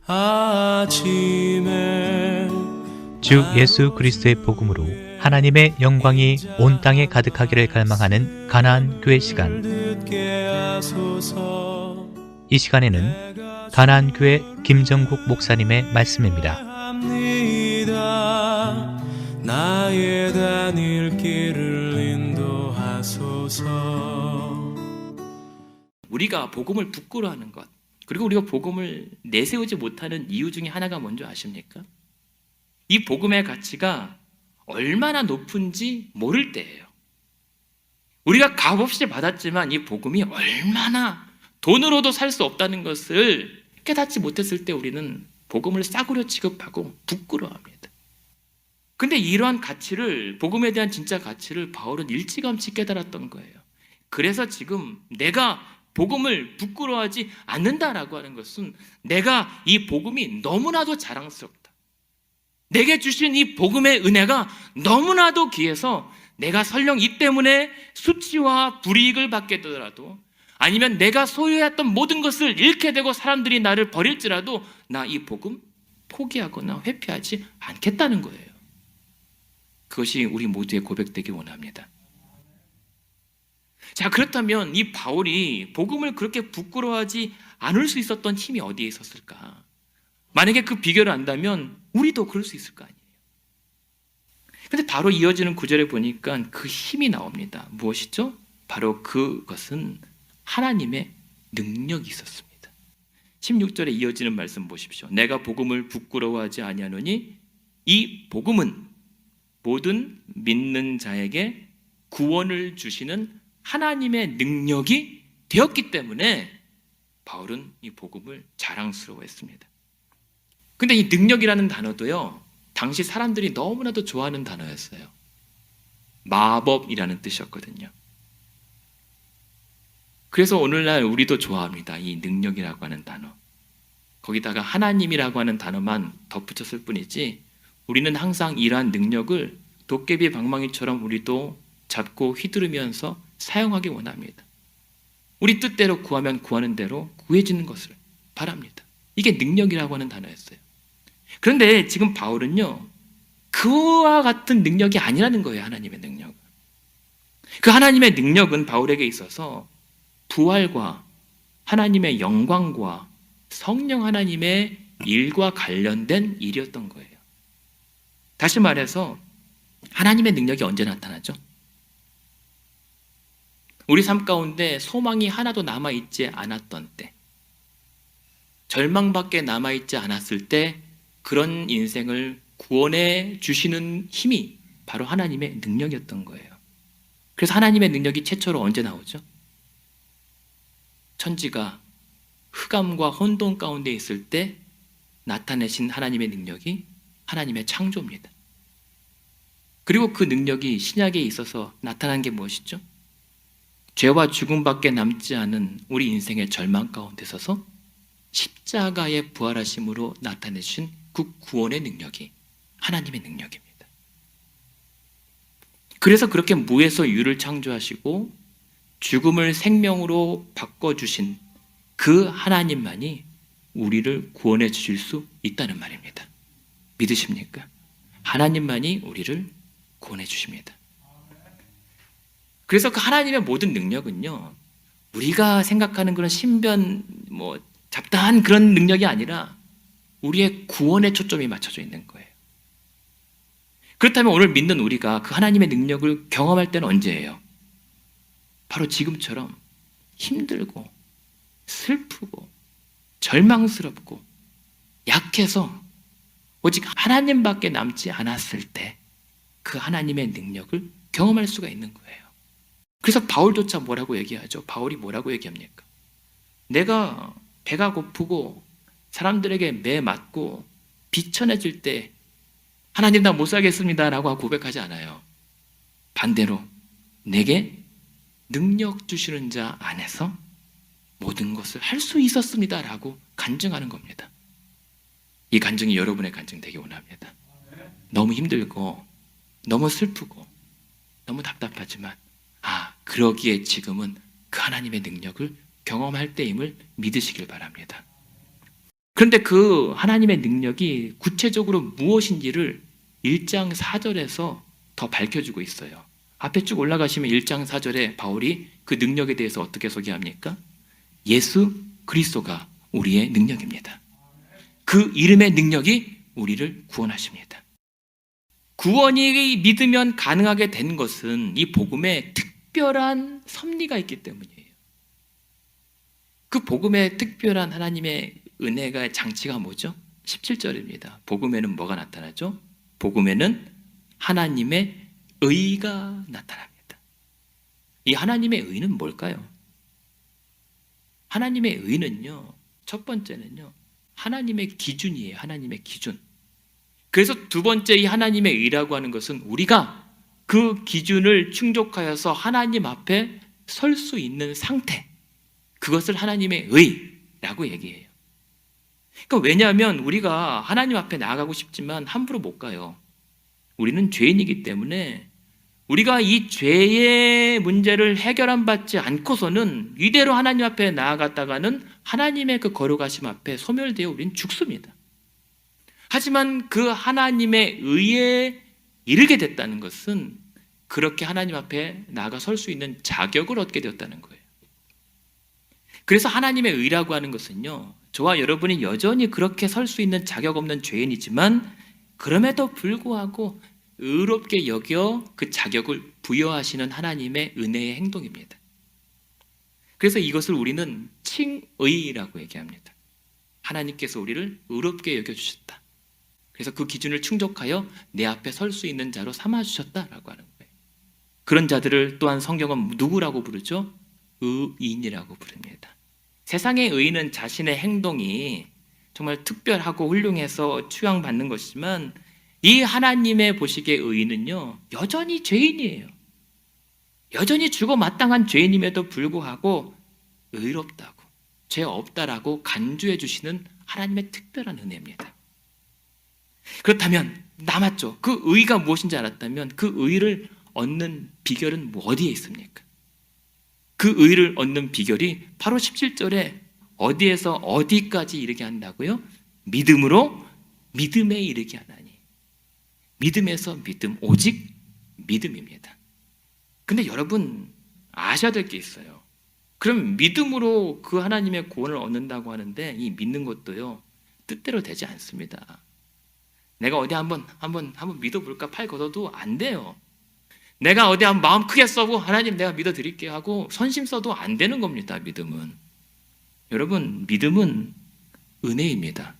아침에 주 예수 그리스도의 복음으로 하나님의 영광이 온 땅에 가득하기를 갈망하는 가나안 교회 시간. 듣게 하소서. 이 시간에는 가나안 교회 김정국 목사님의 말씀입니다. 합니다. 나의 다닐 길을 인도하소서. 우리가 복음을 부끄러워하는 것, 그리고 우리가 복음을 내세우지 못하는 이유 중에 하나가 뭔지 아십니까? 이 복음의 가치가 얼마나 높은지 모를 때예요. 우리가 값없이 받았지만 이 복음이 얼마나 돈으로도 살 수 없다는 것을 깨닫지 못했을 때 우리는 복음을 싸구려 취급하고 부끄러워합니다. 근데 이러한 가치를, 복음에 대한 진짜 가치를 바울은 일찌감치 깨달았던 거예요. 그래서 지금 내가 복음을 부끄러워하지 않는다라고 하는 것은 내가 이 복음이 너무나도 자랑스럽다. 내게 주신 이 복음의 은혜가 너무나도 귀해서 내가 설령 이 때문에 수치와 불이익을 받게 되더라도, 아니면 내가 소유했던 모든 것을 잃게 되고 사람들이 나를 버릴지라도 나 이 복음 포기하거나 회피하지 않겠다는 거예요. 그것이 우리 모두의 고백되길 원합니다. 자, 그렇다면 이 바울이 복음을 그렇게 부끄러워하지 않을 수 있었던 힘이 어디에 있었을까? 만약에 그 비결을 안다면 우리도 그럴 수 있을 거 아니에요. 근데 바로 이어지는 구절에 보니까 그 힘이 나옵니다. 무엇이죠? 바로 그것은 하나님의 능력이 있었습니다. 16절에 이어지는 말씀 보십시오. 내가 복음을 부끄러워하지 아니하노니 이 복음은 모든 믿는 자에게 구원을 주시는 하나님의 능력이 되었기 때문에 바울은 이 복음을 자랑스러워했습니다. 근데 이 능력이라는 단어도요, 당시 사람들이 너무나도 좋아하는 단어였어요. 마법이라는 뜻이었거든요. 그래서 오늘날 우리도 좋아합니다. 이 능력이라고 하는 단어. 거기다가 하나님이라고 하는 단어만 덧붙였을 뿐이지 우리는 항상 이러한 능력을 도깨비 방망이처럼 우리도 잡고 휘두르면서 사용하기 원합니다. 우리 뜻대로 구하면 구하는 대로 구해지는 것을 바랍니다. 이게 능력이라고 하는 단어였어요. 그런데 지금 바울은요, 그와 같은 능력이 아니라는 거예요. 하나님의 능력은. 그 하나님의 능력은 바울에게 있어서 부활과 하나님의 영광과 성령 하나님의 일과 관련된 일이었던 거예요. 다시 말해서 하나님의 능력이 언제 나타나죠? 우리 삶 가운데 소망이 하나도 남아있지 않았던 때, 절망밖에 남아있지 않았을 때 그런 인생을 구원해 주시는 힘이 바로 하나님의 능력이었던 거예요. 그래서 하나님의 능력이 최초로 언제 나오죠? 천지가 흑암과 혼돈 가운데 있을 때 나타내신 하나님의 능력이 하나님의 창조입니다. 그리고 그 능력이 신약에 있어서 나타난 게 무엇이죠? 죄와 죽음밖에 남지 않은 우리 인생의 절망 가운데 서서 십자가의 부활하심으로 나타내신 그 구원의 능력이 하나님의 능력입니다. 그래서 그렇게 무에서 유를 창조하시고 죽음을 생명으로 바꿔주신 그 하나님만이 우리를 구원해 주실 수 있다는 말입니다. 믿으십니까? 하나님만이 우리를 구원해 주십니다. 그래서 그 하나님의 모든 능력은요, 우리가 생각하는 그런 신변, 잡다한 그런 능력이 아니라 우리의 구원에 초점이 맞춰져 있는 거예요. 그렇다면 오늘 믿는 우리가 그 하나님의 능력을 경험할 때는 언제예요? 바로 지금처럼 힘들고 슬프고 절망스럽고 약해서 오직 하나님밖에 남지 않았을 때 그 하나님의 능력을 경험할 수가 있는 거예요. 그래서 바울조차 뭐라고 얘기하죠? 바울이 뭐라고 얘기합니까? 내가 배가 고프고 사람들에게 매 맞고 비천해질 때 하나님 나 못 살겠습니다 라고 고백하지 않아요. 반대로 내게 능력 주시는 자 안에서 모든 것을 할 수 있었습니다 라고 간증하는 겁니다. 이 간증이 여러분의 간증 되기 원합니다. 너무 힘들고 너무 슬프고 너무 답답하지만 그러기에 지금은 그 하나님의 능력을 경험할 때임을 믿으시길 바랍니다. 그런데 그 하나님의 능력이 구체적으로 무엇인지를 1장 4절에서 더 밝혀주고 있어요. 앞에 쭉 올라가시면 1장 4절에 바울이 그 능력에 대해서 어떻게 소개합니까? 예수 그리스도가 우리의 능력입니다. 그 이름의 능력이 우리를 구원하십니다. 구원이 믿으면 가능하게 된 것은 이 복음에 특별한 섭리가 있기 때문이에요. 그 복음에 특별한 하나님의 은혜가 장치가 뭐죠? 17절입니다. 복음에는 뭐가 나타나죠? 복음에는 하나님의 의가 나타납니다. 이 하나님의 의는 뭘까요? 하나님의 의는요, 첫 번째는요, 하나님의 기준이에요. 하나님의 기준. 그래서 두 번째 이 하나님의 의라고 하는 것은 우리가 그 기준을 충족하여서 하나님 앞에 설 수 있는 상태, 그것을 하나님의 의라고 얘기해요. 그러니까 왜냐하면 우리가 하나님 앞에 나아가고 싶지만 함부로 못 가요. 우리는 죄인이기 때문에 우리가 이 죄의 문제를 해결함 받지 않고서는 이대로 하나님 앞에 나아갔다가는 하나님의 그 거룩하심 앞에 소멸되어 우리는 죽습니다. 하지만 그 하나님의 의에 이르게 됐다는 것은 그렇게 하나님 앞에 나아가 설 수 있는 자격을 얻게 되었다는 거예요. 그래서 하나님의 의라고 하는 것은요, 저와 여러분이 여전히 그렇게 설 수 있는 자격 없는 죄인이지만 그럼에도 불구하고 의롭게 여겨 그 자격을 부여하시는 하나님의 은혜의 행동입니다. 그래서 이것을 우리는 칭의라고 얘기합니다. 하나님께서 우리를 의롭게 여겨주셨다. 그래서 그 기준을 충족하여 내 앞에 설 수 있는 자로 삼아주셨다라고 하는 거예요. 그런 자들을 또한 성경은 누구라고 부르죠? 의인이라고 부릅니다. 세상의 의인은 자신의 행동이 정말 특별하고 훌륭해서 추앙받는 것이지만 이 하나님의 보시기에 의인은요, 여전히 죄인이에요. 여전히 죽어 마땅한 죄인임에도 불구하고 의롭다고, 죄 없다라고 간주해 주시는 하나님의 특별한 은혜입니다. 그렇다면 남았죠. 그 의가 무엇인지 알았다면 그 의를 얻는 비결은 어디에 있습니까? 그 의를 얻는 비결이 바로 17절에 어디에서 어디까지 이르게 한다고요? 믿음으로 믿음에 이르게 하나니. 믿음에서 믿음, 오직 믿음입니다. 근데 여러분 아셔야 될 게 있어요. 그럼 믿음으로 그 하나님의 구원을 얻는다고 하는데 이 믿는 것도요, 뜻대로 되지 않습니다. 내가 어디 한번 믿어볼까 팔 걷어도 안 돼요. 내가 어디 한번 마음 크게 써고 하나님 내가 믿어드릴게요 하고 선심 써도 안 되는 겁니다. 믿음은. 여러분 믿음은 은혜입니다.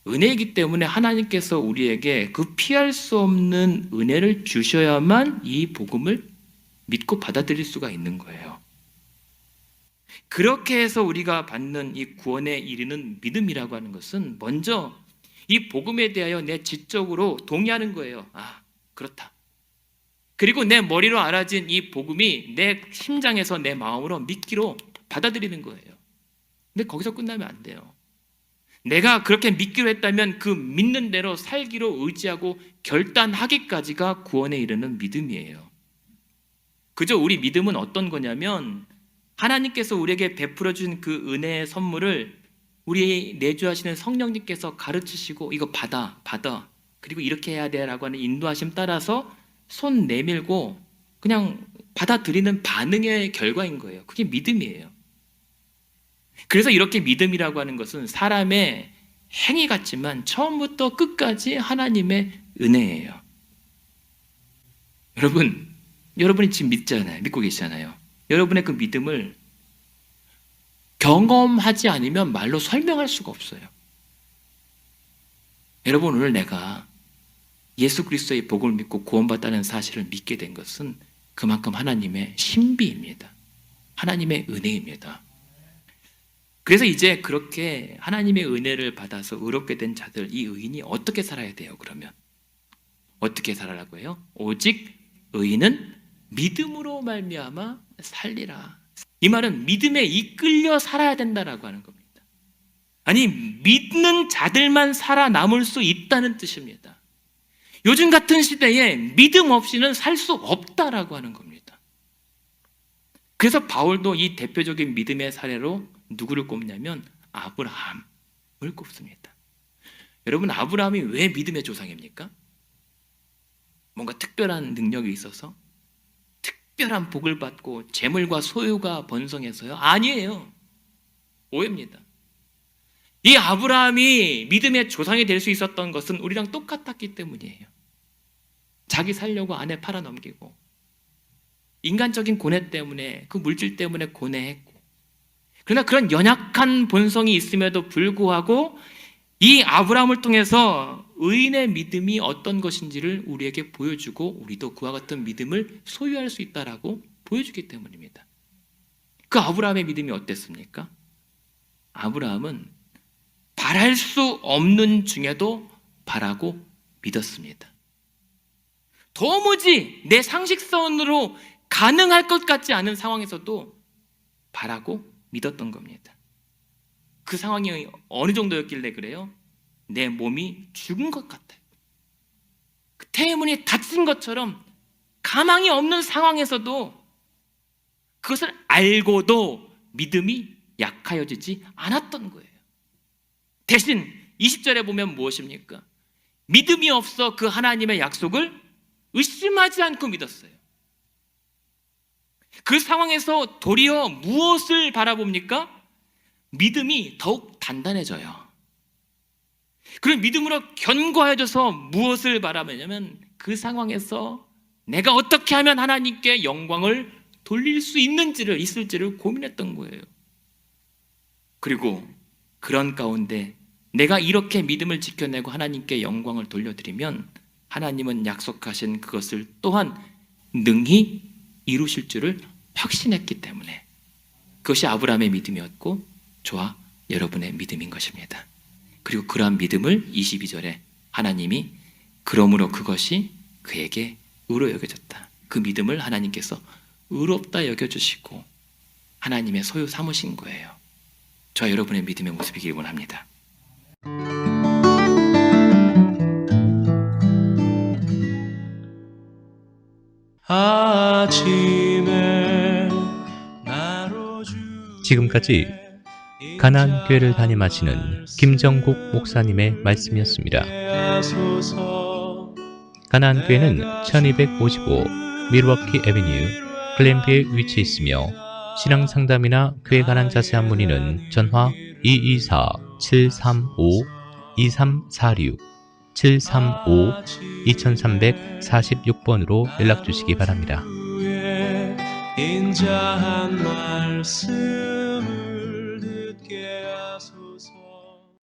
은혜이기 때문에 하나님께서 우리에게 그 피할 수 없는 은혜를 주셔야만 이 복음을 믿고 받아들일 수가 있는 거예요. 그렇게 해서 우리가 받는 이 구원에 이르는 믿음이라고 하는 것은 먼저 이 복음에 대하여 내 지적으로 동의하는 거예요. 아, 그렇다. 그리고 내 머리로 알아진 이 복음이 내 심장에서 내 마음으로 믿기로 받아들이는 거예요. 근데 거기서 끝나면 안 돼요. 내가 그렇게 믿기로 했다면 그 믿는 대로 살기로 의지하고 결단하기까지가 구원에 이르는 믿음이에요. 그저 우리 믿음은 어떤 거냐면 하나님께서 우리에게 베풀어 준 그 은혜의 선물을 우리 내주하시는 성령님께서 가르치시고 이거 받아 그리고 이렇게 해야 돼라고 하는 인도하심 따라서 손 내밀고 그냥 받아들이는 반응의 결과인 거예요. 그게 믿음이에요. 그래서 이렇게 믿음이라고 하는 것은 사람의 행위 같지만 처음부터 끝까지 하나님의 은혜예요. 여러분이 지금 믿고 계시잖아요. 여러분의 그 믿음을 경험하지 않으면 말로 설명할 수가 없어요. 여러분, 오늘 내가 예수 그리스도의 복음을 믿고 구원받다는 사실을 믿게 된 것은 그만큼 하나님의 신비입니다. 하나님의 은혜입니다. 그래서 이제 그렇게 하나님의 은혜를 받아서 의롭게 된 자들, 이 의인이 어떻게 살아야 돼요? 그러면 어떻게 살아라고 해요? 오직 의인은 믿음으로 말미암아 살리라. 이 말은 믿음에 이끌려 살아야 된다라고 하는 겁니다. 아니, 믿는 자들만 살아남을 수 있다는 뜻입니다. 요즘 같은 시대에 믿음 없이는 살 수 없다라고 하는 겁니다. 그래서 바울도 이 대표적인 믿음의 사례로 누구를 꼽냐면 아브라함, 답을 꼽습니다. 여러분, 아브라함이 왜 믿음의 조상입니까? 뭔가 특별한 능력이 있어서? 특별한 복을 받고 재물과 소유가 번성해서요? 아니에요. 오해입니다. 이 아브라함이 믿음의 조상이 될 수 있었던 것은 우리랑 똑같았기 때문이에요. 자기 살려고 아내 팔아넘기고 인간적인 고뇌 때문에, 그 물질 때문에 고뇌했고, 그러나 그런 연약한 본성이 있음에도 불구하고 이 아브라함을 통해서 의인의 믿음이 어떤 것인지를 우리에게 보여주고, 우리도 그와 같은 믿음을 소유할 수 있다라고 보여주기 때문입니다. 그 아브라함의 믿음이 어땠습니까? 아브라함은 바랄 수 없는 중에도 바라고 믿었습니다. 도무지 내 상식선으로 가능할 것 같지 않은 상황에서도 바라고 믿었던 겁니다. 그 상황이 어느 정도였길래 그래요? 내 몸이 죽은 것 같아요. 그 태문이 닫힌 것처럼 가망이 없는 상황에서도 그것을 알고도 믿음이 약하여지지 않았던 거예요. 대신 20절에 보면 무엇입니까? 믿음이 없어 그 하나님의 약속을 의심하지 않고 믿었어요. 그 상황에서 도리어 무엇을 바라봅니까? 믿음이 더욱 단단해져요. 그리고 믿음으로 견고해져서 무엇을 바라보냐면, 그 상황에서 내가 어떻게 하면 하나님께 영광을 돌릴 수 있을지를 고민했던 거예요. 그리고 그런 가운데 내가 이렇게 믿음을 지켜내고 하나님께 영광을 돌려드리면 하나님은 약속하신 그것을 또한 능히 이루실 줄을 확신했기 때문에, 그것이 아브라함의 믿음이었고 저와 여러분의 믿음인 것입니다. 그리고 그러한 믿음을 22절에 하나님이 그러므로 그것이 그에게 의로 여겨졌다. 그 믿음을 하나님께서 의롭다 여겨주시고 하나님의 소유 삼으신 거예요. 저와 여러분의 믿음의 모습이길 원합니다. 아침에 나로 지금까지 가나안 교회를 담임하시는 김정국 목사님의 말씀이었습니다. 가나안 교회는 1255 밀워키 애비뉴 글렌비에 위치해 있으며 신앙 상담이나 교회 관한 자세한 문의는 전화 224-735-2346 735-2346번으로 연락 주시기 바랍니다. 인자한 말씀을 듣게 하소서.